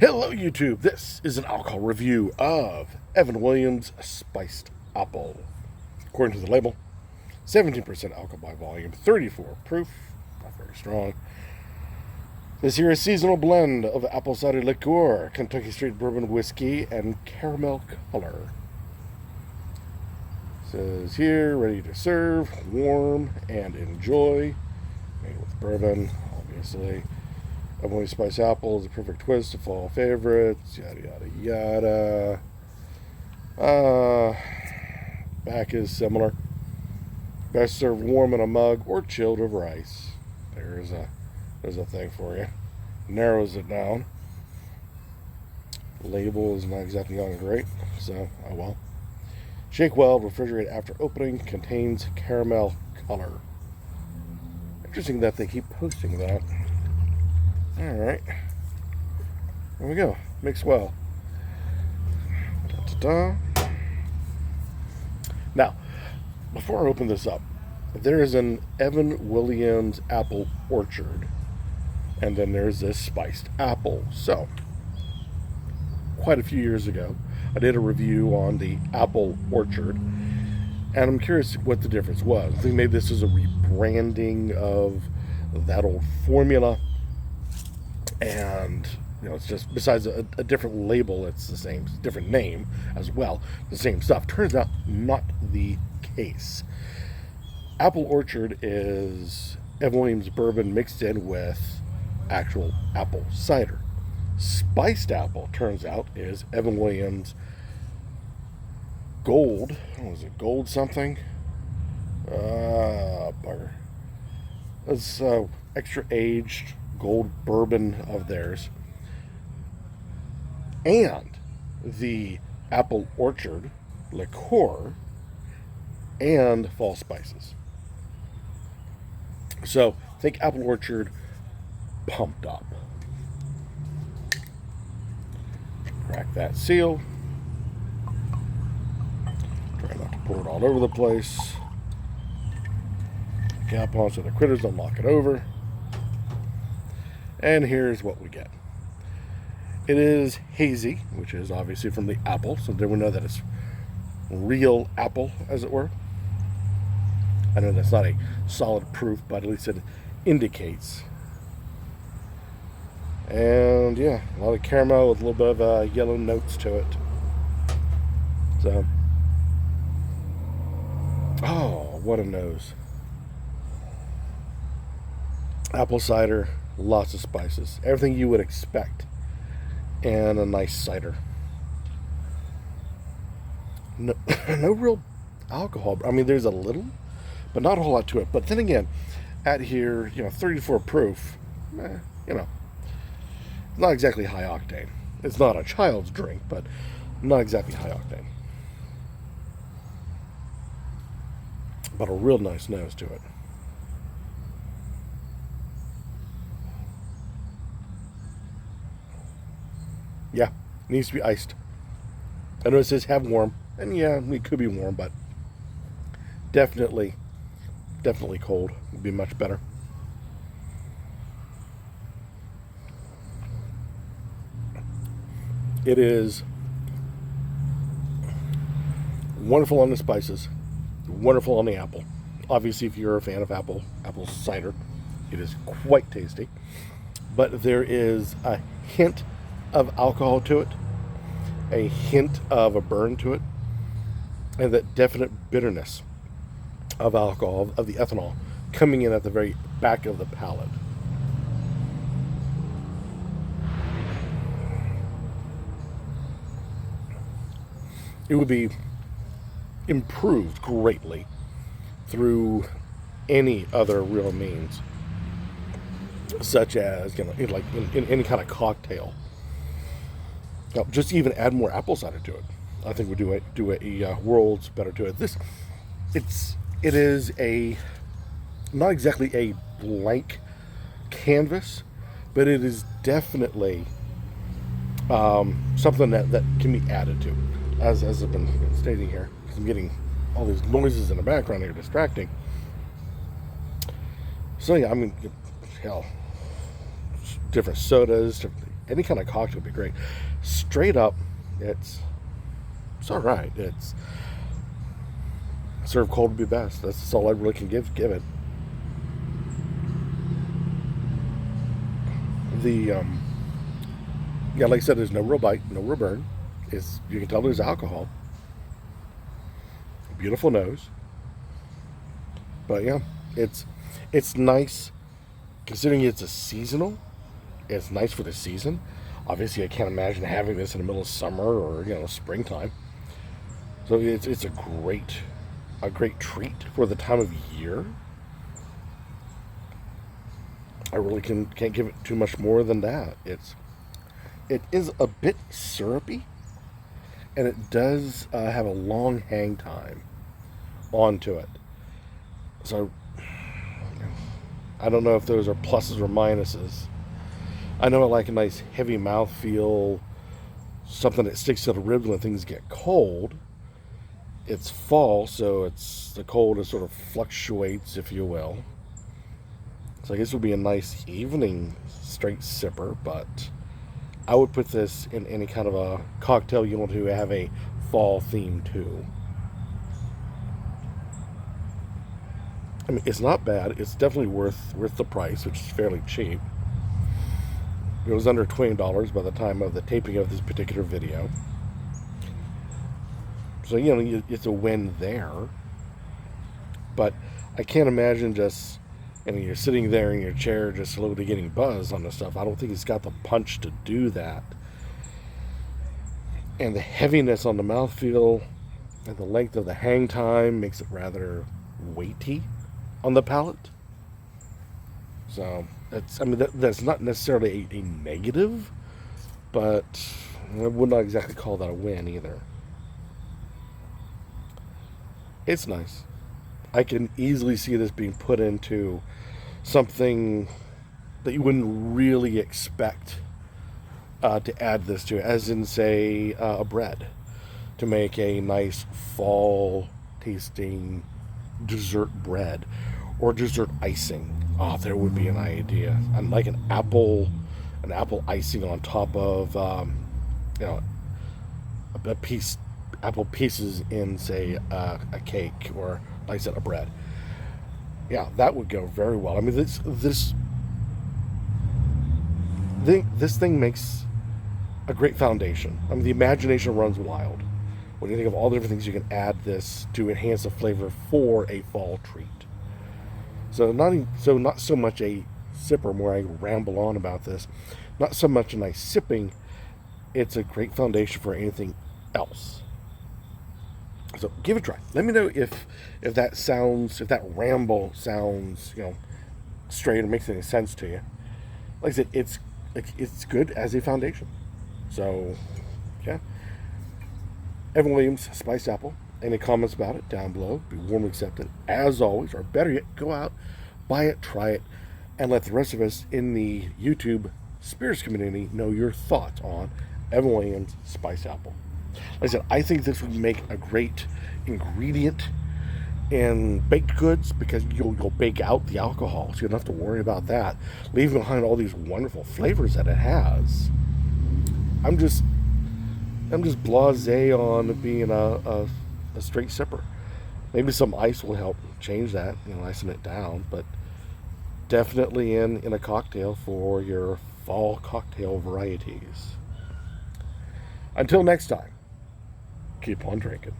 Hello YouTube, this is an alcohol review of Evan Williams Spiced Apple. According to the label, 17% alcohol by volume, 34 proof, not very strong. This here is a seasonal blend of apple cider liqueur, Kentucky straight bourbon whiskey, and caramel color. It says here, ready to serve, warm, and enjoy. Made with bourbon, obviously. Evan Williams Spiced Apple is a perfect twist to fall favorites, yada yada yada. Back is similar. Best served warm in a mug or chilled over ice. There's a thing for you. Narrows it down. Label is not exactly on great, so oh well. Shake well, refrigerate after opening, contains caramel color. Interesting that they keep posting that. Alright. There we go. Mix well. Da-da-da. Now, before I open this up, there is an Evan Williams Apple Orchard. And then there's this spiced apple. So, quite a few years ago, I did a review on the Apple Orchard. And I'm curious what the difference was. I think maybe this is a rebranding of that old formula. And, you know, it's just, besides a different label, it's the same, different name as well, the same stuff. Turns out, not the case. Apple Orchard is Evan Williams bourbon mixed in with actual apple cider. Spiced Apple, turns out, is Evan Williams Gold, what was it, Gold something? Bugger. It's extra aged gold bourbon of theirs, and the Apple Orchard liqueur and fall spices. So think Apple Orchard pumped up. Crack that seal. Try not to pour it all over the place. Cap on so the critters don't knock it over. And here's what we get. It is hazy, which is obviously from the apple, so then we know that it's real apple, as it were. I know that's not a solid proof, but at least it indicates. And yeah, a lot of caramel with a little bit of yellow notes to it. So, oh, what a nose. Apple cider. Lots of spices. Everything you would expect. And a nice cider. No, no real alcohol. I mean, there's a little, but not a whole lot to it. But then again, at here, 34 proof, not exactly high octane. It's not a child's drink, but not exactly high octane. But a real nice nose to it. Yeah, needs to be iced. I know it says have warm, and yeah, it could be warm, but definitely cold would be much better. It is wonderful on the spices, wonderful on the apple. Obviously, if you're a fan of apple cider, it is quite tasty. But there is a hint of alcohol to it, a hint of a burn to it, and that definite bitterness of alcohol, of the ethanol, coming in at the very back of the palate. It would be improved greatly through any other real means, such as, in any kind of cocktail. Just even add more apple cider to it. I think would do a worlds better to it. It is a not exactly a blank canvas, but it is definitely something that can be added to, as I've been stating here. Because I'm getting all these noises in the background here distracting. So yeah, I mean, hell, different sodas, any kind of cocktail would be great. Straight up, it's all right. It's served cold would be best. That's all I really can give it. The yeah, like I said, there's no real bite, no real burn. You can tell there's alcohol. Beautiful nose, but yeah, it's nice considering it's a seasonal. It's nice for the season. Obviously, I can't imagine having this in the middle of summer or springtime. So it's a great treat for the time of year. I really can't give it too much more than that. It is a bit syrupy, and it does have a long hang time onto it. So I don't know if those are pluses or minuses. I know I like a nice heavy mouthfeel, something that sticks to the ribs when things get cold. It's fall, so the cold is sort of fluctuates, if you will. So I guess it would be a nice evening straight sipper, but I would put this in any kind of a cocktail you want to have a fall theme to. I mean, it's not bad. It's definitely worth the price, which is fairly cheap. It was under $20 by the time of the taping of this particular video. So, it's a win there. But I can't imagine just, you're sitting there in your chair just slowly getting buzzed on this stuff. I don't think it's got the punch to do that. And the heaviness on the mouthfeel and the length of the hang time makes it rather weighty on the palate. So that's not necessarily a negative, but I would not exactly call that a win either. It's nice. I can easily see this being put into something that you wouldn't really expect to add this to, as in, say, a bread, to make a nice fall tasting dessert bread or dessert icing. Oh, there would be an idea. And like an apple icing on top of apple pieces in, say, a cake, or like I said, a bread. Yeah, that would go very well. I mean, this thing makes a great foundation. I mean, the imagination runs wild when you think of all the different things you can add this to enhance the flavor for a fall treat. So not so much a sipper, where I ramble on about this. Not so much a nice sipping. It's a great foundation for anything else. So give it a try. Let me know if that ramble sounds straight or makes any sense to you. Like I said, it's good as a foundation. So yeah. Evan Williams, Spiced Apple. Any comments about it down below? Be warmly accepted. As always, or better yet, go out, buy it, try it, and let the rest of us in the YouTube spirits community know your thoughts on Evan Williams Spiced Apple. Like I said, I think this would make a great ingredient in baked goods, because you'll bake out the alcohol, so you don't have to worry about that, leaving behind all these wonderful flavors that it has. I'm just blasé on being a straight sipper. Maybe some ice will help change that, icing it down, but definitely in a cocktail for your fall cocktail varieties. Until next time, keep on drinking.